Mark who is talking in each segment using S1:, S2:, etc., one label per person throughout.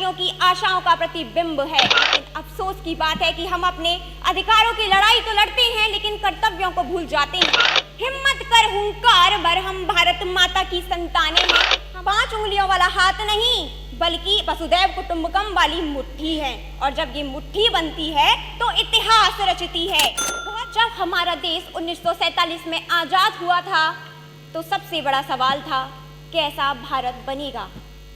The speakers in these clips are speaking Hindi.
S1: भारतवासियों की आशाओं का प्रतिबिंब है। लेकिन अफसोस की बात है कि हम अपने अधिकारों की लड़ाई तो लड़ते हैं लेकिन कर्तव्यों को भूल जाते हैं। हिम्मत कर हुंकार भर, हम भारत माता की संतानें हैं। 5 उंगलियों वाला हाथ नहीं बल्कि वसुदैव कुटुंबकम वाली मुट्ठी है, और जब ये मुट्ठी बनती है तो इतिहास रचती है। जब हमारा देश 1947 में आजाद हुआ था तो सबसे बड़ा सवाल था कैसा भारत बनेगा,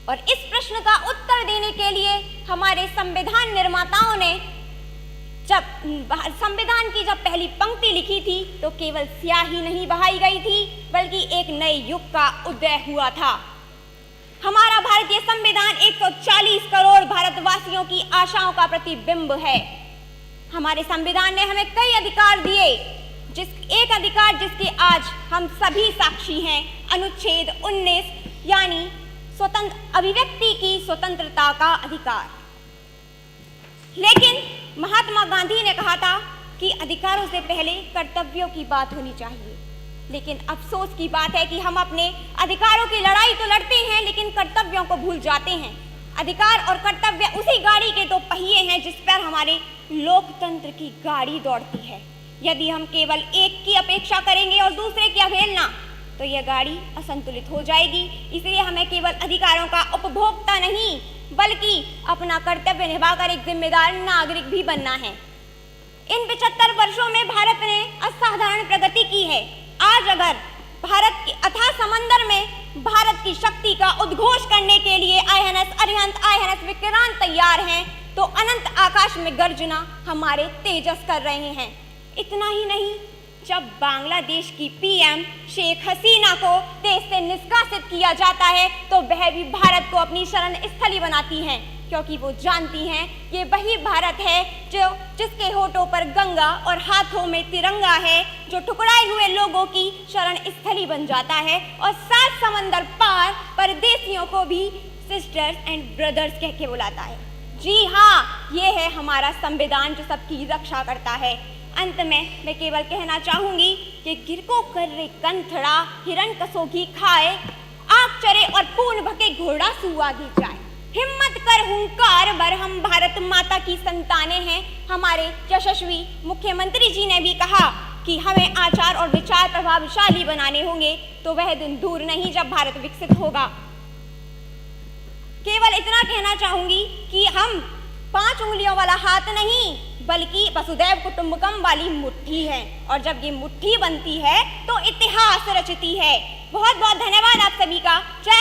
S1: और इस प्रश्न का उत्तर देने के लिए हमारे संविधान निर्माताओं ने जब संविधान की जब पहली पंक्ति लिखी थी तो केवल स्याही नहीं बहाई गई थी बल्कि एक नए युग का उदय हुआ था। हमारा भारतीय संविधान 140 करोड़ भारतवासियों की आशाओं का प्रतिबिंब है। हमारे संविधान ने हमें कई अधिकार दिए, एक अधिकार जिसके आज हम सभी साक्षी हैं, अनुच्छेद 19 यानी स्वतंत्र अभिव्यक्ति की स्वतंत्रता का अधिकार। लेकिन महात्मा गांधी ने कहा था कि अधिकारों से पहले कर्तव्यों की बात होनी चाहिए। लेकिन अफसोस की बात है कि हम अपने अधिकारों की लड़ाई तो लड़ते हैं लेकिन कर्तव्यों को भूल जाते हैं। अधिकार और कर्तव्य उसी गाड़ी के 2 पहिए हैं जिस पर हमारे लोकतंत्र की गाड़ी दौड़ती है। यदि हम केवल एक की अपेक्षा करेंगे और दूसरे की अवहेलना तो यह गाड़ी असंतुलित हो जाएगी। इसलिए हमें केवल अधिकारों का उपभोक्ता नहीं बल्कि अपना कर्तव्य निभाकर एक जिम्मेदार नागरिक भी बनना है। इन 75 वर्षों में भारत ने असाधारण प्रगति की है। आज अगर भारत के अथाह समंदर में भारत की शक्ति का उद्घोष करने के लिए आईएनएस अरिहंत, आईएनएस विक्रांत तैयार हैं तो अनंत आकाश में गर्जना हमारे तेजस कर रहे हैं। इतना ही नहीं, जब बांग्लादेश की पीएम शेख हसीना को देश से निष्कासित किया जाता है तो वह भी भारत को अपनी शरण स्थली बनाती हैं, क्योंकि वो जानती हैं ये वही भारत है जिसके होठों पर गंगा और हाथों में तिरंगा है, जो ठुकराए हुए लोगों की शरण स्थली बन जाता है और 7 समंदर पार परदेशियों को भी सिस्टर्स एंड ब्रदर्स कह के बुलाता है। जी हाँ, ये है हमारा संविधान जो सबकी रक्षा करता है। अंत में मैं केवल कहना चाहूंगी कि गिरको कर रे कंथड़ा, हिरण कसोगी खाए, आग चरे और पून भके घोड़ा सुआगे जाए। हिम्मत कर हुंकार भर, हम भारत माता की संतानें हैं। हमारे यशस्वी मुख्यमंत्री जी ने भी कहा कि हमें आचार और विचार प्रभावशाली बनाने होंगे, तो वह दिन दूर नहीं जब भारत विकसित होगा। केवल इतना कहना चाहूंगी कि हम 5 उंगलियों वाला हाथ नहीं बल्कि वसुदैव कुटुंबकम वाली मुट्ठी है, और जब ये मुट्ठी बनती है तो इतिहास रचती है। बहुत बहुत धन्यवाद आप सभी का। जय